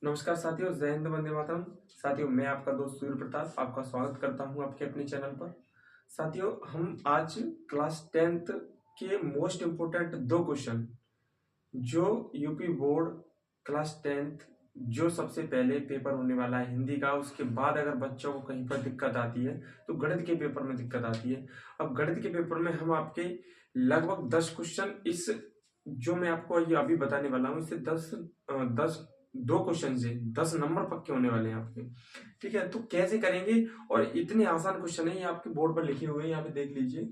नमस्कार साथियों, जय हिंद, वंदे मातरम। साथियों, मैं आपका दोस्त सूर्य प्रताप आपका स्वागत करता हूं आपके अपने चैनल पर। साथियों, हम आज क्लास 10th के मोस्ट इम्पोर्टेंट दो क्वेश्चन जो यूपी बोर्ड क्लास 10th जो सबसे पहले पेपर होने वाला है हिंदी का, उसके बाद अगर बच्चों को कहीं पर दिक्कत आती है तो गणित के पेपर में दिक्कत आती है। अब गणित के पेपर में हम आपके लगभग 10 क्वेश्चन इस जो मैं आपको ये अभी बताने वाला हूँ इससे 10 दो क्वेश्चन से 10 नंबर पक्के होने वाले हैं आपके। ठीक है, तो कैसे करेंगे? और इतने आसान क्वेश्चन है, ये आपके बोर्ड पर लिखे हुए हैं, यहाँ पे देख लीजिए।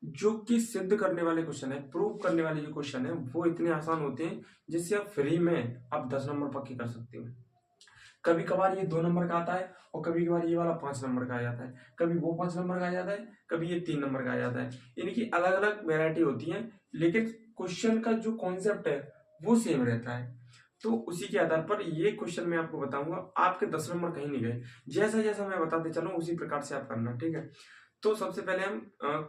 जो कि सिद्ध करने वाले क्वेश्चन है, प्रूव करने वाले जो क्वेश्चन है वो इतने आसान होते हैं जिससे आप फ्री में आप 10 नंबर पक्के कर सकते हो। कभी कभार ये 2 नंबर का आता है और कभी कभार ये वाला 5 नंबर का आ जाता है, कभी वो 5 नंबर का आ जाता है, कभी ये 3 नंबर का आ जाता है। यानी कि अलग अलग वेरायटी होती है, लेकिन क्वेश्चन का जो कॉन्सेप्ट है वो सेम रहता है। तो उसी के आधार पर ये क्वेश्चन मैं आपको बताऊंगा, आपके 10 नंबर कहीं नहीं गए। जैसा जैसा मैं बताते चलूं उसी प्रकार से आप करना, ठीक है। तो सबसे पहले हम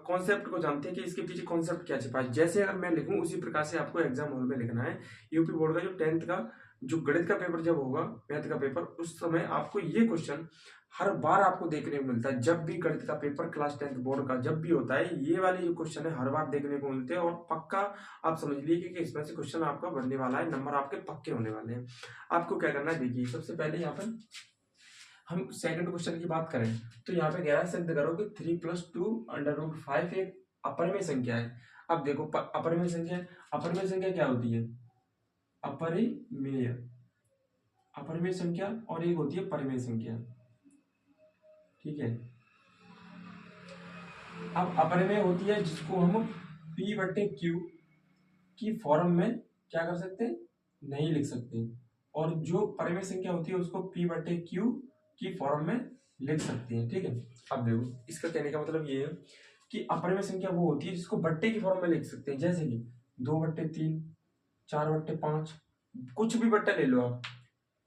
कॉन्सेप्ट को जानते हैं कि इसके पीछे कॉन्सेप्ट क्या छिपा है। जैसे अगर मैं लिखूं उसी प्रकार से आपको एग्जाम हॉल में लिखना है। यूपी बोर्ड का जो 10th का जो गणित का पेपर जब होगा, मैथ का पेपर, उस समय आपको ये क्वेश्चन हर बार आपको देखने को मिलता है। जब भी गणित का पेपर क्लास 10th बोर्ड का जब भी होता है, ये वाले जो क्वेश्चन है हर बार देखने को मिलते हैं। और पक्का आप समझ लीजिए कि इसमें से क्वेश्चन आपका बनने वाला है, नंबर आपके पक्के होने वाले हैं। आपको क्या करना है, देखिए सबसे पहले यहाँ पर हम सेकंड क्वेश्चन की बात करें तो यहाँ पे कह रहा है सिद्ध करो कि 3+2√5 एक अपरिमेय संख्या है। अब देखो अपरिमेय संख्या, अपरिमेय संख्या क्या होती है? अपरिमेय, अपरिमेय संख्या और एक होती है परिमेय संख्या। ठीक है, अब अपरिमेय होती है जिसको हम P/Q की फॉर्म में क्या कर सकते हैं, नहीं लिख सकते। और जो परिमेय संख्या होती है उसको P/Q की फॉर्म में लिख सकते हैं। ठीक है, अब देखो इसका कहने का मतलब ये है कि अपरिमेय संख्या वो होती है जिसको बट्टे की फॉर्म में लिख सकते हैं। जैसे कि 2/3, 4/5, कुछ भी बट्टा ले लो आप,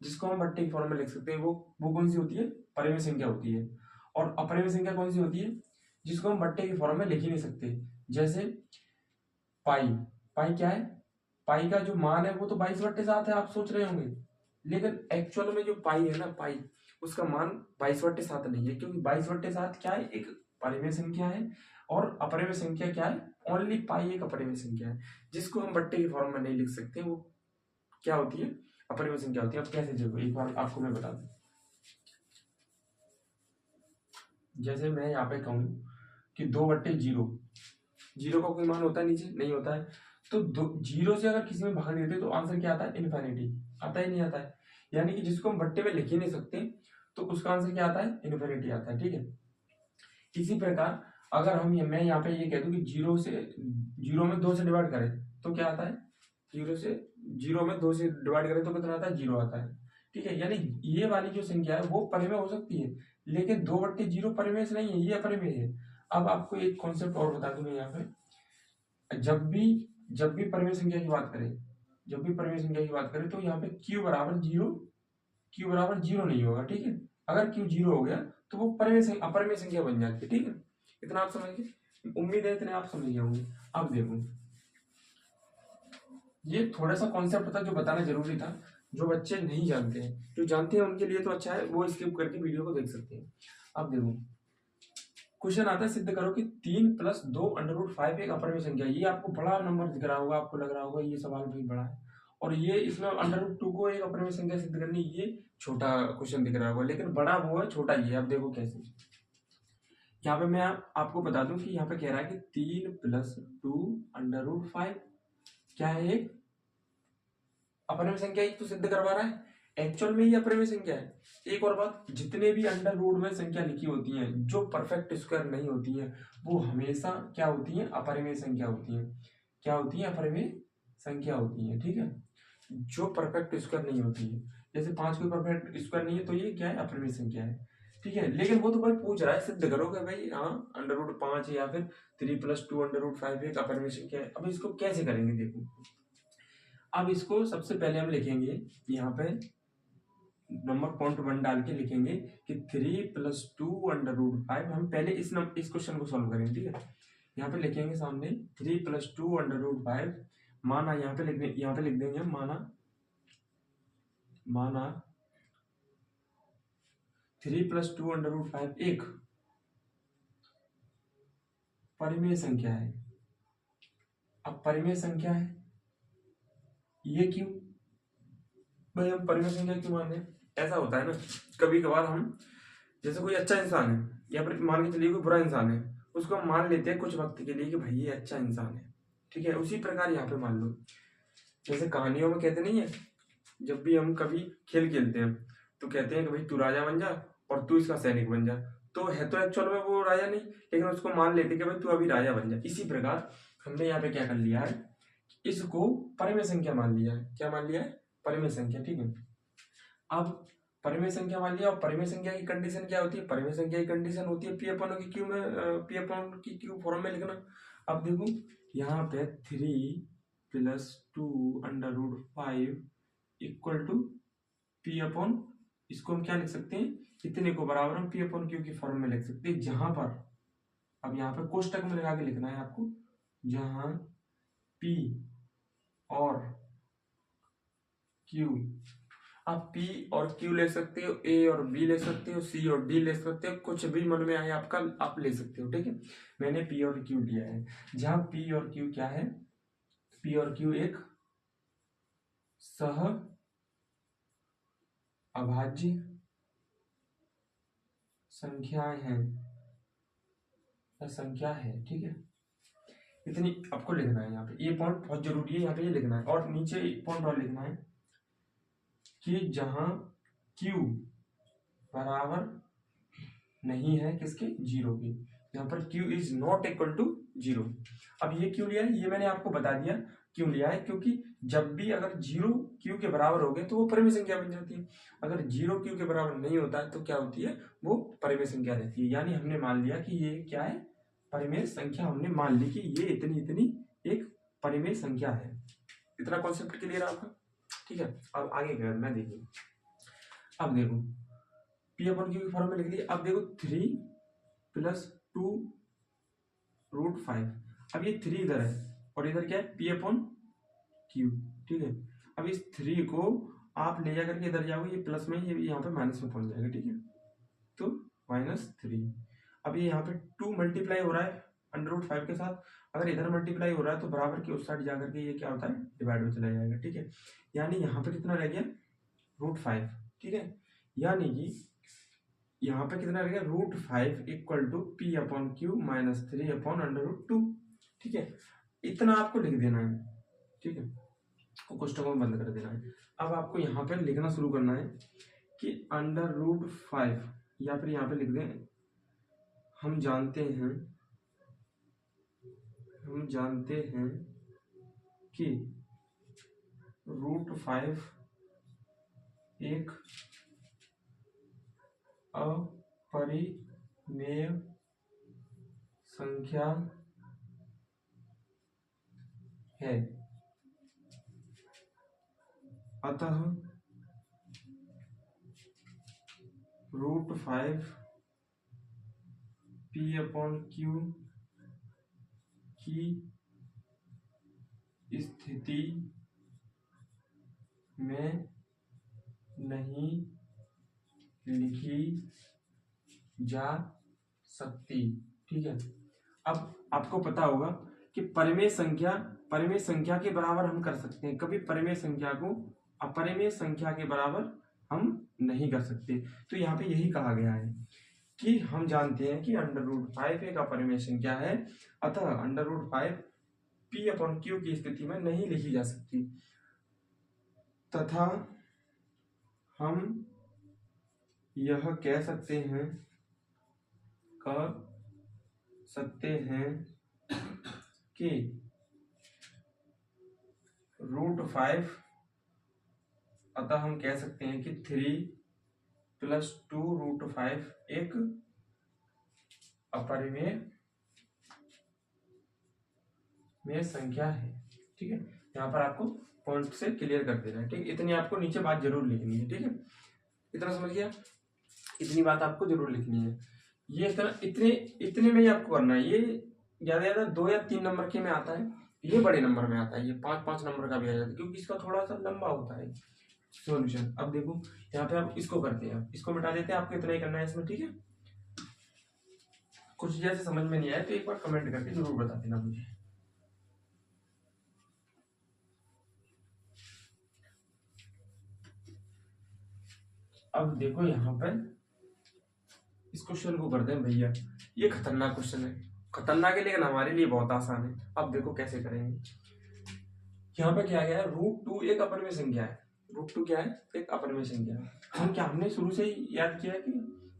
जिसको हम बट्टे की फॉर्म में लिख सकते हैं, वो कौन सी होती है? परिमेय संख्या होती है। और अपरिमेय संख्या कौन सी होती है? जिसको हम बट्टे की फॉर्म में लिख ही नहीं सकते। जैसे पाई, पाई क्या है? पाई का जो मान है वो तो 22/7 है, आप सोच रहे होंगे, लेकिन एक्चुअल में जो पाई है ना, पाई उसका मान 22/7 नहीं है, क्योंकि 22/7 क्या है? एक परिमेय संख्या है। और अपरिमेय संख्या क्या है? ओनली पाई एक अपरिमेय संख्या है जिसको हम बट्टे की फॉर्म में नहीं लिख सकते। वो क्या होती है? अपरिमेय संख्या होती है। अब कैसे देखो, एक बार आपको मैं बता दूं। जैसे मैं यहाँ पे कहूँ कि 2/0, जीरो का कोई मान होता है नीचे? नहीं होता है। तो जीरो से अगर किसी में भाग देते तो आंसर क्या आता है? इनफिनिटी। आता ही नहीं आता है। यानी कि जिसको हम बट्टे में लिख ही नहीं सकते तो उसका आंसर क्या आता है? इनफिनिटी आता है। ठीक है, इसी प्रकार अगर मैं यहाँ पे ये कह दूं कि जीरो में 2 से डिवाइड करें तो क्या आता है? जीरो में 2 से डिवाइड करें तो कितना आता है? 0 आता है। ठीक है, यानी ये वाली जो संख्या है वो परिमेय हो सकती है, लेकिन 2/0 परिमेय से नहीं है, ये अपरिमेय है। अब आपको एक कॉन्सेप्ट और बता दूं मैं यहाँ पे। जब भी जब भी परिमेय संख्या की बात करें, जब भी परिमेय संख्या की बात करें तो यहाँ पे q बराबर 0 नहीं होगा। ठीक है, अगर q 0 हो गया तो वो अपरिमेय संख्या बन जाती है। ठीक है, इतना आप समझ गए? उम्मीद है इतने आप समझ गए होंगे। अब देखो, ये थोड़ा सा कॉन्सेप्ट था जो बताना जरूरी था। जो बच्चे नहीं जानते हैं, जो जानते हैं उनके लिए तो अच्छा है, वो स्किप करके वीडियो को देख सकते हैं। अब देखो क्वेश्चन आता है, सिद्ध करो कि 3+2√5 एक अपरिमेय संख्या है। ये आपको बड़ा नंबर दिख रहा होगा, आपको लग रहा होगा ये सवाल भी बड़ा है, और ये इसमें √2 को एक अपरिमेय संख्या सिद्ध करनी, ये छोटा क्वेश्चन दिख रहा होगा, लेकिन बड़ा वो है, छोटा ये है। अब देखो कैसे। यहाँ पे मैं आपको बता दूं कि यहाँ पे कह रहा है कि 3+2√5 क्या है? एक अपरिमेय संख्या ही तो सिद्ध करवा रहा है। एक्चुअल में ये अपरिमेय संख्या है। एक और बात, जितने भी अंडर रूट में संख्या लिखी होती हैं जो परफेक्ट स्क्वायर नहीं होती हैं वो हमेशा क्या होती हैं? अपरिमेय संख्या होती हैं। क्या होती है? अपरिमेय संख्या होती है। ठीक है, जो परफेक्ट स्क्वायर नहीं होती है, जैसे 5 कोई परफेक्ट स्क्वायर नहीं है तो ये क्या है? अपरिमेय संख्या है। ठीक है, लेकिन वो तो भाई पूछ रहा है सिद्ध करोगे भाई, हाँ √5 या फिर 3+2√5 एक अपरिमेय संख्या है। अब इसको कैसे करेंगे देखो। अब इसको सबसे पहले हम लिखेंगे यहाँ पे नंबर पॉइंट 1 डाल के लिखेंगे कि 3+2√5। हम पहले इस क्वेश्चन को सॉल्व करेंगे। ठीक है, यहाँ पे लिखेंगे सामने 3+2√5 माना, यहाँ पे लिख देंगे हम माना माना 3 + 2 √5 एक परिमेय संख्या है। अब परिमेय संख्या है ये क्यों भाई, हम परिमेय संख्या क्यों मान रहे हैं? ऐसा होता है ना, कभी कभार हम जैसे कोई अच्छा इंसान है या फिर मान के चलिए कोई बुरा इंसान है, उसको हम मान लेते हैं कुछ वक्त के लिए कि भाई ये अच्छा इंसान है, ठीक है। उसी प्रकार यहाँ पे मान लो, जैसे कहानियों में कहते नहीं है, जब भी हम कभी खेल खेलते हैं तो कहते हैं कि भाई तू राजा बन जा और तू इसका सैनिक बन जा, तो है तो एक्चुअल में वो राजा नहीं, लेकिन उसको मान लेते कि भाई तू अभी राजा बन जा। इसी प्रकार हमने यहाँ पे क्या कर लिया है, इसको परिमेय संख्या मान लिया है। क्या मान लिया है? परिमेय संख्या, ठीक है। अब परिमेय संख्या मान लिया, और परिमेय संख्या की कंडीशन क्या होती है? परिमेय संख्या की कंडीशन होती है P/Q में, P/Q फॉर्म में लिखना। अब देखो यहाँ पे 3 + 2 √5 = P/, इसको हम क्या लिख सकते हैं? इतने को बराबर हम P/Q की फॉर्म में लिख सकते हैं, जहां पर अब यहाँ पे कोष्टक में लगा के लिखना है आपको, जहां P और Q, आप P और Q ले सकते हो, A और B ले सकते हो, C और D ले सकते हो, कुछ भी मन में आए आपका आप ले सकते हो, ठीक है। मैंने P और Q लिया है, जहां P और Q क्या है? P और Q एक सह अभाज्य संख्याएं हैं, संख्या है, ठीक है। इतनी आपको लिखना है यहाँ पे, ये पॉइंट बहुत जरूरी है, यहाँ पे ये लिखना है। और नीचे एक पॉइंट और लिखना है कि जहां Q बराबर नहीं है किसके? 0 के, यहाँ पर Q is not equal to 0। अब ये क्यों लिया है? ये मैंने आपको बता दिया क्यों लिया है, क्योंकि जब भी अगर 0 Q के बराबर हो गए तो वो परिमेय संख्या बन जाती है। अगर 0 Q के बराबर नहीं होता है तो क्या होती है? वो परिमेय संख्या रहती है। यानी हमने मान लिया कि ये क्या है? परिमेय संख्या। हमने मान ली कि ये इतनी इतनी एक परिमेय संख्या है। इतना कॉन्सेप्ट क्लियर आपका? ठीक है। अब आगे क्या करना है देखिए। अब देखो P/Q की फॉर्म में लिख लिया। अब देखो 3 + 2 √5। अब ये 3 इधर है और इधर क्या है? P/Q, ठीक है। अब इस 3 को आप ले जाकर के इधर जाओगे, ये प्लस में, ये यहाँ पे माइनस में पहुंच जाएगा, ठीक है। तो -3। अब ये यहाँ पे 2 मल्टीप्लाई हो रहा है √5 के साथ, अगर इधर मल्टीप्लाई हो रहा है तो बराबर के उस साइड जाकर के ये क्या होता है? डिवाइड में चला जाएगा, ठीक है। यानी यहाँ पे कितना रह गया? √5, ठीक है। यानी कि यहाँ पे कितना रहेगा? √5 = P/Q - 3/√2, ठीक है। इतना आपको लिख देना है, ठीक है, और क्वेश्चन को बंद कर देना है। अब आपको यहाँ पे लिखना शुरू करना है कि √5, या फिर यहाँ पे लिख दें, हम जानते हैं कि √5 एक अपरिमेय संख्या है, अतः √5 P/Q की स्थिति में नहीं लिखी जा सकती, ठीक है। अब आपको पता होगा कि परिमेय संख्या के बराबर हम कर सकते हैं, कभी परिमेय संख्या को अपरिमेय संख्या के बराबर हम नहीं कर सकते। तो यहाँ पे यही कहा गया है कि हम जानते हैं कि √5 एक अपरिमेय संख्या है, अतः √5 P/Q की स्थिति में नहीं लिखी जा सकती, तथा हम यह कह सकते हैं कि √5, अतः हम कह सकते हैं कि 3 + 2 √5 एक अपरिमेय संख्या है, ठीक है। यहाँ पर आपको पॉइंट से क्लियर कर देना है, ठीक है। इतनी आपको नीचे बात जरूर लिखनी है, ठीक है। इतना समझ गया? इतनी बात आपको जरूर लिखनी है। ये इतने में ही आपको करना है। ये ज्यादा 2 या 3 नंबर के में आता है, ये बड़े नंबर में आता है, ये 5-5 नंबर का भी आ जाता है, क्योंकि इसका थोड़ा सा लंबा होता है। सॉल्यूशन। अब देखो यहाँ पे आप इसको करते हैं, इसको मिटा देते हैं, आपको इतना ही करना है इसमें, ठीक है। कुछ जैसे समझ में नहीं आया तो एक बार कमेंट करके जरूर बता देना मुझे। अब देखो यहाँ पर इस क्वेश्चन को करते हैं भैया, ये खतरनाक क्वेश्चन है, खतरनाक है लेकिन हमारे लिए बहुत आसान है। अब देखो कैसे करेंगे। यहाँ पे क्या गया है, √2 एक अपरिमेय संख्या है। √2 क्या है, एक अपरिमेय संख्या है। हम क्या हमने शुरू से ही याद किया है कि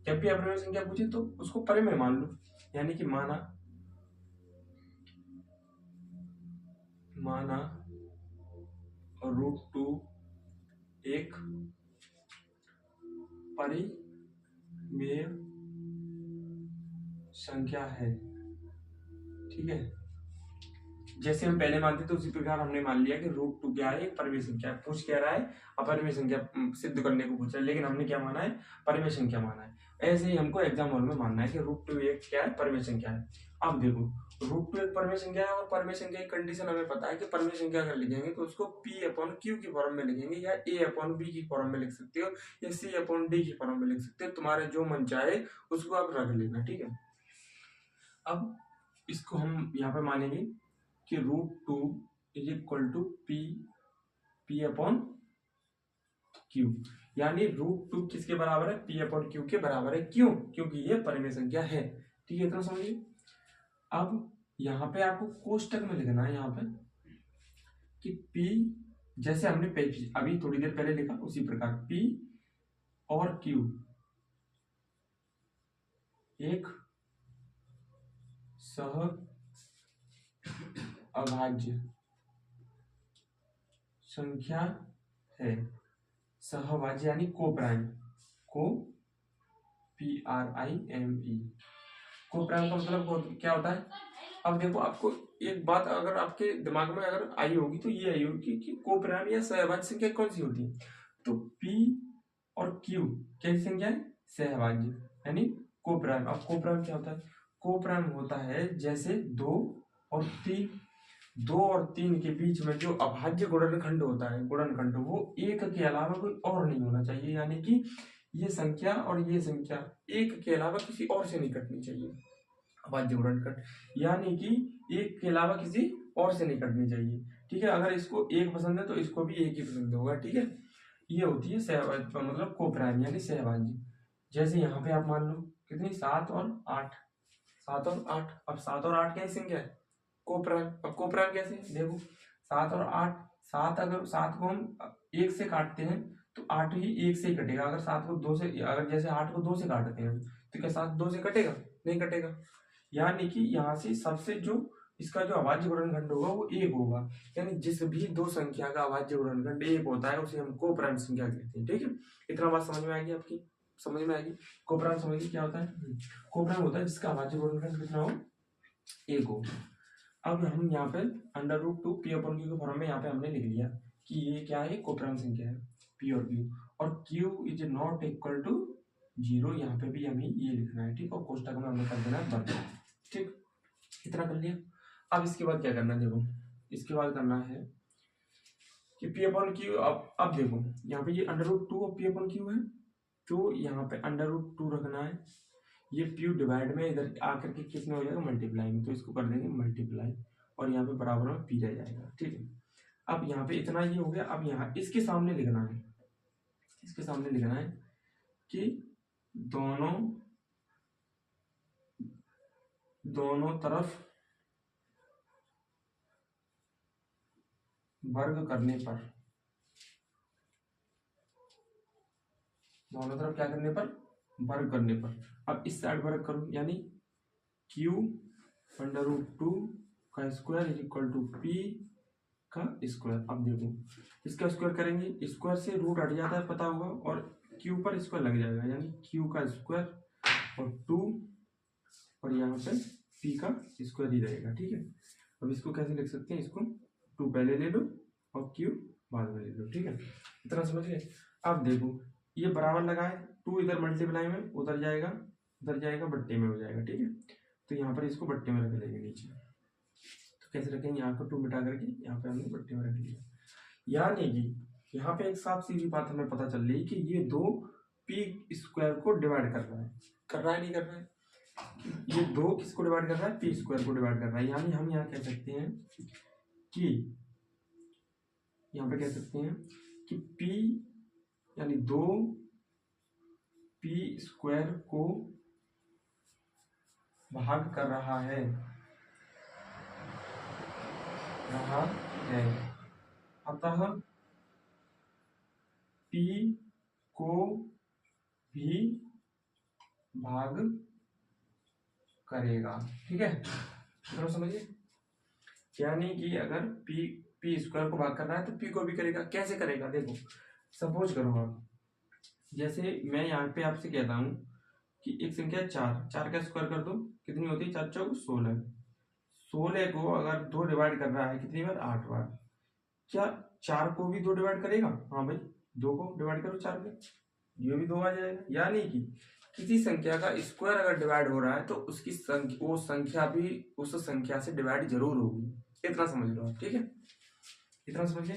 जब भी अपरिमेय संख्या पूछे तो उसको परिमेय मान लो, यानी कि माना √2 एक परिमेय संख्या है, ठीक है। जैसे हम पहले मानते थे उसी प्रकार हमने मान लिया कि √2 क्या है, एक परिमेय संख्या है। पूछ क्या रहा है, अपरिमेय संख्या सिद्ध करने को पूछा है, लेकिन हमने क्या माना है, परिमेय संख्या माना है। ऐसे ही हमको एग्जाम हॉल में मानना है कि √2 एक क्या है, परिमेय संख्या है। अब देखो √2 एक परिमेय संख्या है और परिमेय संख्या की कंडीशन हमें पता है कि परिमेय संख्या अगर लिखेंगे तो उसको P/Q की फॉर्म में लिखेंगे, या A/B की फॉर्म में लिख सकते हो, या C/D की फॉर्म में लिख सकते हो, तुम्हारे जो मन चाहे उसको आप रख लेना, ठीक है। अब इसको हम यहाँ पे मानेंगे कि √2 इज इक्वल टू P/Q, यानी √2 किसके बराबर है, P/Q के बराबर है। क्यों, क्योंकि ये परिमेय संख्या है, ठीक है, इतना समझिए। अब यहाँ पे आपको कोष्टक में लिखना है यहाँ पे कि P, जैसे हमने अभी थोड़ी देर पहले लिखा उसी प्रकार P और Q एक सहअभाज्य संख्या है। सहअभाज्य यानी को-प्राइम, PRIME, को-प्राइम का मतलब क्या होता है। अब देखो आपको एक बात अगर आपके दिमाग में अगर आई होगी तो ये आई होगी कि को-प्राइम या सहअभाज्य संख्या कौन सी होती है, तो P और Q कैसी संख्या है, सहअभाज्य यानी को-प्राइम। अब को-प्राइम क्या होता है, को-प्राइम होता है जैसे 2 और 3 के बीच में जो अभाज्य गुणनखंड होता है, गुणनखंड वो एक के अलावा कोई और नहीं होना चाहिए, यानी कि ये संख्या और ये संख्या एक के अलावा किसी और से नहीं कटनी चाहिए। अभाज्य गुणनखंड यानी कि एक के अलावा किसी और से नहीं कटनी चाहिए, ठीक है। अगर इसको एक पसंद है तो इसको भी एक ही पसंद होगा, ठीक है। ये होती है सहअभाज्य मतलब को-प्राइम यानी सहअभाज्य। जैसे यहाँ पे आप मान लो कितनी, 7 और 8, 7 और 8। अब 7 और 8 कैसी संख्या है, को-प्राइम। अब को-प्राइम कैसे, देखो 7 और 8, 7 अगर 7 को हम 1 से काटते हैं तो 8 ही 1 से ही कटेगा। अगर 7 को 2 से, अगर जैसे 8 को 2 से काटते हैं तो क्या 7 2 से कटेगा, नहीं कटेगा। यानी कि यहाँ से सबसे जो इसका जो अभाज्य गुणनखंड होगा वो 1 होगा, यानी जिस भी दो संख्या का अभाज्य गुणनखंड 1 होता है उसे हम को-प्राइम संख्या कहते हैं, ठीक है। इतना बात समझ में आएगी आपकी, समझ में आएगी। को-प्राइम समझिए क्या होता है, को-प्राइम होता है जिसका अभाज्य गुणनखंड कितना हो, 1 हो। अब हम यहाँ पे √2 P/Q के फॉर्म में यहाँ पे हमने लिख लिया कि ये क्या है, को-प्राइम संख्या है P और Q, और Q is not equal to 0, यहाँ पे भी हमें ये लिखना है, ठीक। और कोष्टक में हमें कर देना है बंद, ठीक। इतना कर लिया। अब इसके बाद क्या करना है, देखो इसके बाद करना है कि P/Q। अब देखो यहाँ पे ये √2 और P/Q है, तो यहाँ पे √2 रखना है, ये P डिवाइड में इधर आकर के कितने हो जाएगा, मल्टीप्लाई में, तो इसको कर देंगे मल्टीप्लाई, और यहाँ पे बराबर में P रह जाएगा, ठीक है। अब यहाँ पे इतना ये हो गया। अब यहाँ इसके सामने लिखना है, इसके सामने लिखना है कि दोनों तरफ वर्ग करने पर, दोनों तरफ क्या करने पर, वर्ग करने पर। अब इस साइड वर्ग करो, यानी Q √2 का square is equal to P का स्क्वायर। अब देखो इसका स्क्वायर करेंगे, स्क्वायर से रूट हट जाता है पता होगा, और Q पर स्क्वायर लग जाएगा, यानी Q का स्क्वायर और 2 और यहाँ पे P का स्क्वायर ही रहेगा, ठीक है। अब इसको कैसे लिख सकते हैं, इसको 2 पहले ले लो और Q बाद में ले लो, ठीक है। इतना समझ गए। अब देखो ये बराबर लगा है, 2 इधर मल्टीप्लाई में उधर जाएगा, उधर जाएगा बट्टे में हो जाएगा, ठीक है। तो यहाँ पर इसको बट्टे में रख लेंगे नीचे, तो कैसे रखेंगे, यहाँ पर 2 मिटा करके यहाँ पे हमने बट्टे में रख लिया, यानी कि यहाँ पे एक साफ सीधी बात हमें पता चल रही कि ये दो पी स्क्वायर को डिवाइड कर रहा है नहीं कर रहा है? ये दो किसको डिवाइड कर रहा है? पी स्क्वायर को डिवाइड कर रहा है। यानी हम यहाँ कह सकते हैं कि यहाँ पे कह सकते हैं कि पी यानी दो पी स्क्वायर को भाग कर रहा है अतः पी को भी भाग करेगा। ठीक है, तो समझिए, यानी कि अगर पी स्क्वायर को भाग करना है तो पी को भी करेगा। कैसे करेगा? देखो, सपोज करो आप, जैसे मैं यहाँ पे आपसे कहता हूँ कि एक संख्या चार का स्क्वायर कर दो, कितनी होती है? 4 चौक 16। 16 को अगर 2 डिवाइड कर रहा है कितनी बार? 8 बार। क्या 4 को भी 2 डिवाइड करेगा? हाँ भाई, 2 को डिवाइड करो 4 पे, ये भी 2 आ जाएगा। यानी कि किसी संख्या का स्क्वायर अगर डिवाइड हो रहा है तो उसकी वो संख्या भी उस संख्या से डिवाइड जरूर होगी। इतना समझ लो आप। ठीक है, इतना समझिए।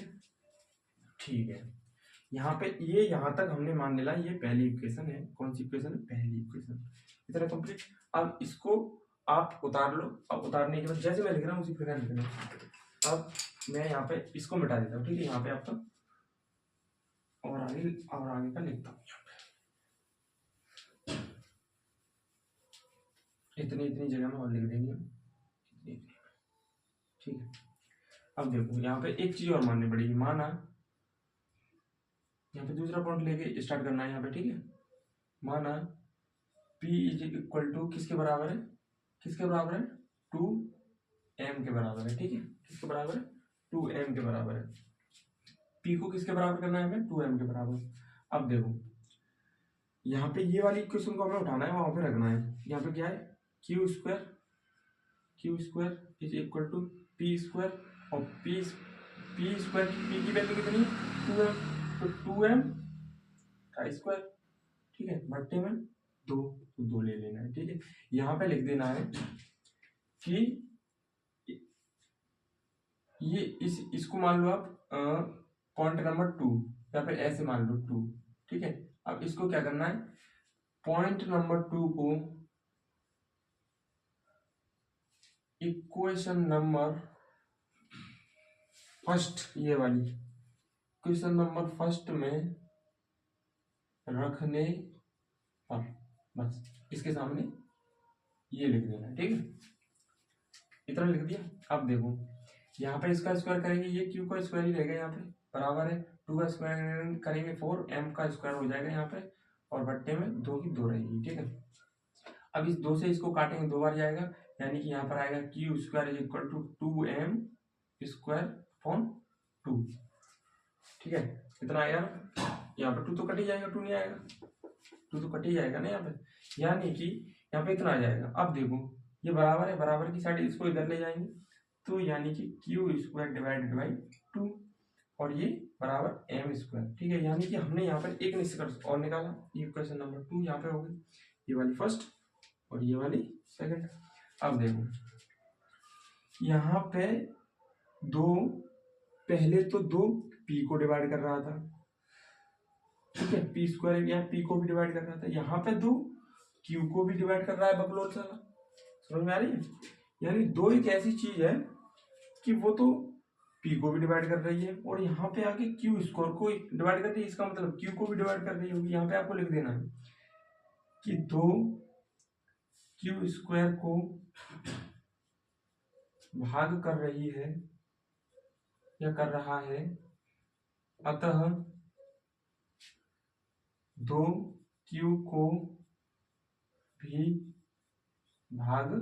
ठीक है, यहाँ पे ये यहाँ तक हमने मान लिया ये पहली इक्वेशन है। कौन सी इक्वेशन है? पहली इक्वेशन। इतना कंप्लीट। अब इसको आप उतार लो। अब उतारने के बाद जैसे मैं लिख रहा हूँ उसी प्रकार लिखना। अब मैं यहाँ पे इसको मिटा देता हूँ। ठीक है, यहाँ पे आपका और आगे का लिखता हूँ। इतनी जगह में और लिख देंगे। ठीक है, अब देखो यहाँ पे एक चीज और माननी पड़ेगी। माना यहाँ पे दूसरा पॉइंट लेके स्टार्ट करना है यहाँ पे। ठीक है, माना P इज इक्वल टू किसके बराबर है? 2m के बराबर है। ठीक है, किसके बराबर है? 2m के बराबर है। P को किसके बराबर करना है हमें? 2m के बराबर। अब देखो यहाँ पे ये वाली इक्वेशन को हमें उठाना है, वहां पे रखना है। यहाँ पे क्या है? Q square is equal to P square, और पी स्क्वायर पी की वैल्यू कितनी है? 2m, तो 2m का स्क्वायर। ठीक है, बट्टे में 2, तो 2 ले लेना है। ठीक है, यहाँ पे लिख देना है कि ये इसको मान लो आप पॉइंट नंबर 2, या फिर ऐसे मान लो 2। ठीक है, अब इसको क्या करना है? पॉइंट नंबर 2 को इक्वेशन नंबर फर्स्ट, ये वाली इक्वेशन नंबर फर्स्ट में रखने पर बस इसके सामने ये लिख देना है। ठीक है, इतना लिख दिया। अब देखो यहाँ पे इसका स्क्वायर करेंगे, ये क्यू का स्क्वायर ही रहेगा यहाँ पे, बराबर है 2 का स्क्वायर करेंगे 4, m का स्क्वायर हो जाएगा यहाँ पे, और बट्टे में 2 की 2 रहेगी। ठीक है, अब इस 2 से इसको काटेंगे 2 बार जाएगा, यानी कि यहाँ पर आएगा Q square is equal to 2m square upon 2। ठीक है, इतना आएगा। यहाँ पे 2 तो कट ही जाएगा, 2 नहीं आएगा, 2 तो कट ही जाएगा ना यहाँ पे, यानी कि यहाँ पे इतना आ जाएगा। अब देखो ये बराबर है, बराबर की साइड इसको इधर ले जाएंगे, तो यानी कि क्यू स्क्वायर डिवाइडेड बाई 2, और ये बराबर m स्क्वायर। ठीक है, यानी कि हमने यहाँ पर एक निष्कर्ष और निकाला। ये इक्वेशन नंबर 2 यहाँ पे हो गई, ये वाली फर्स्ट और ये वाली सेकंड। अब देखो यहाँ पे पहले तो 2 p को डिवाइड कर रहा था। ठीक है, पी स्क्वायर या पी को भी डिवाइड कर रहा था। यहाँ पे 2 क्यू को भी डिवाइड कर रहा है बकलोल साला। समझ में आ रही है? यानी 2 एक ऐसी चीज है कि वो तो पी को भी डिवाइड कर रही है, और यहाँ पे आके क्यू स्क्वायर को डिवाइड कर रही है। इसका मतलब क्यू को भी डिवाइड कर रही होगी। यहाँ पे आपको लिख देना है कि 2 क्यू स्क्वायर को भाग कर रही है या कर रहा है, अतः 2 क्यू को भी भाग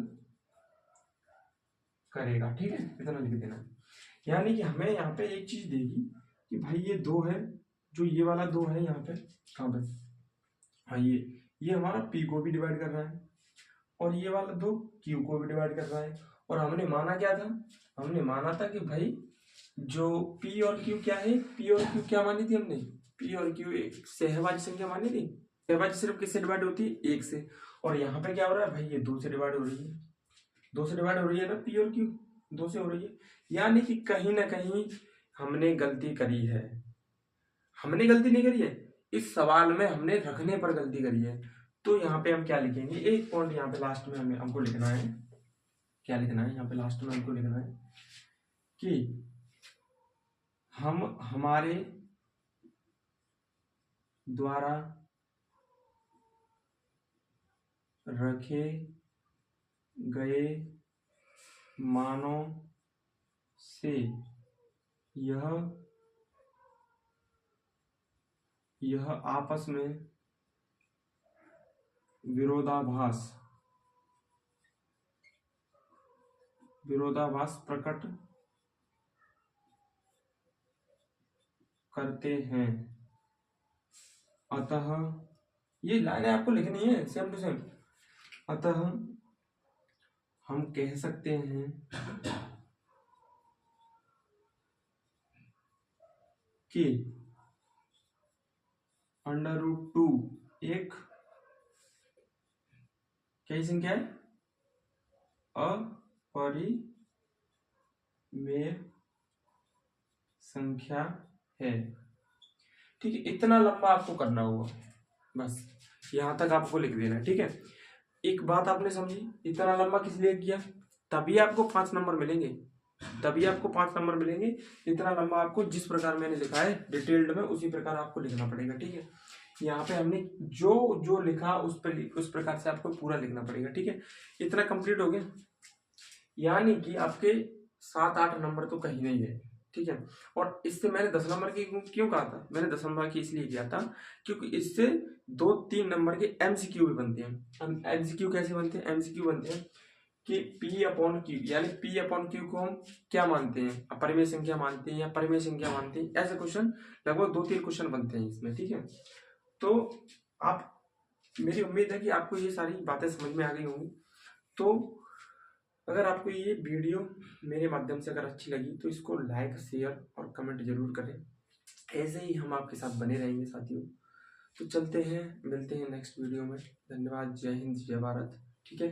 करेगा। ठीक है, इतना लिख देना। यानी कि हमें यहाँ पे एक चीज देगी कि भाई ये 2 है, जो ये वाला 2 है यहाँ पे, कहाँ पे? हाँ, ये हमारा पी को भी डिवाइड कर रहा है, और ये वाला 2 क्यू को भी डिवाइड कर रहा है। और हमने माना क्या था? हमने माना था कि भाई जो पी और क्यू क्या है, पी और क्यू क्या मानी थी हमने? पी और क्यू एक सहभाज्य संख्या मानी थी। सहभाज्य सिर्फ किससे डिवाइड होती है? 1 से। और यहाँ पे क्या हो रहा है भाई? ये 2 से डिवाइड हो रही है, 2 से डिवाइड हो रही है ना, पी और क्यू 2 से हो रही है। यानी कि कहीं ना कहीं हमने गलती करी है। हमने गलती नहीं करी है, इस सवाल में हमने रखने पर गलती करी है। तो यहाँ पे हम क्या लिखेंगे, एक पॉइंट यहाँ पे लास्ट में हमको लिखना है। क्या लिखना है यहाँ पे लास्ट में हमको लिखना है कि हम हमारे द्वारा रखे गए मानों से यह आपस में विरोधाभास प्रकट करते हैं। अतः ये लाइनें आपको लिखनी है सेम टू सेम। अतः हम कह सकते हैं कि √2 एक क्या संख्या है, अपरिमेय संख्या है। ठीक है, इतना लंबा आपको करना होगा, बस यहां तक आपको लिख देना है। ठीक है, एक बात आपने समझी, इतना लंबा किस लिए किया, तभी आपको 5 नंबर मिलेंगे, तभी आपको 5 नंबर मिलेंगे। इतना लंबा आपको जिस प्रकार मैंने लिखा है डिटेल्ड में उसी प्रकार आपको लिखना पड़ेगा। ठीक है, यहाँ पे हमने जो जो लिखा उस प्रकार से आपको पूरा लिखना पड़ेगा। ठीक है, इतना कंप्लीट हो गया, यानी कि आपके 7-8 नंबर तो कहीं नहीं है। ठीक है, और इससे मैंने 10 नंबर की क्यों कहा था, मैंने 10 नंबर की इसलिए किया था क्योंकि इससे 2-3 नंबर के MCQ भी बनते हैं। MCQ कैसे बनते हैं, MCQ बनते हैं कि P/Q, यानी P/Q को हम क्या मानते हैं, अपरिमेय संख्या मानते हैं या परिमेय संख्या मानते हैं, ऐसे क्वेश्चन लगभग 2-3 क्वेश्चन बनते हैं इसमें। ठीक है, तो आप, मेरी उम्मीद है कि आपको ये सारी बातें समझ में आ गई होंगी। तो अगर आपको ये वीडियो मेरे माध्यम से अगर अच्छी लगी तो इसको लाइक, शेयर और कमेंट जरूर करें। ऐसे ही हम आपके साथ बने रहेंगे साथियों। तो चलते हैं, मिलते हैं नेक्स्ट वीडियो में। धन्यवाद, जय हिंद, जय भारत। ठीक है।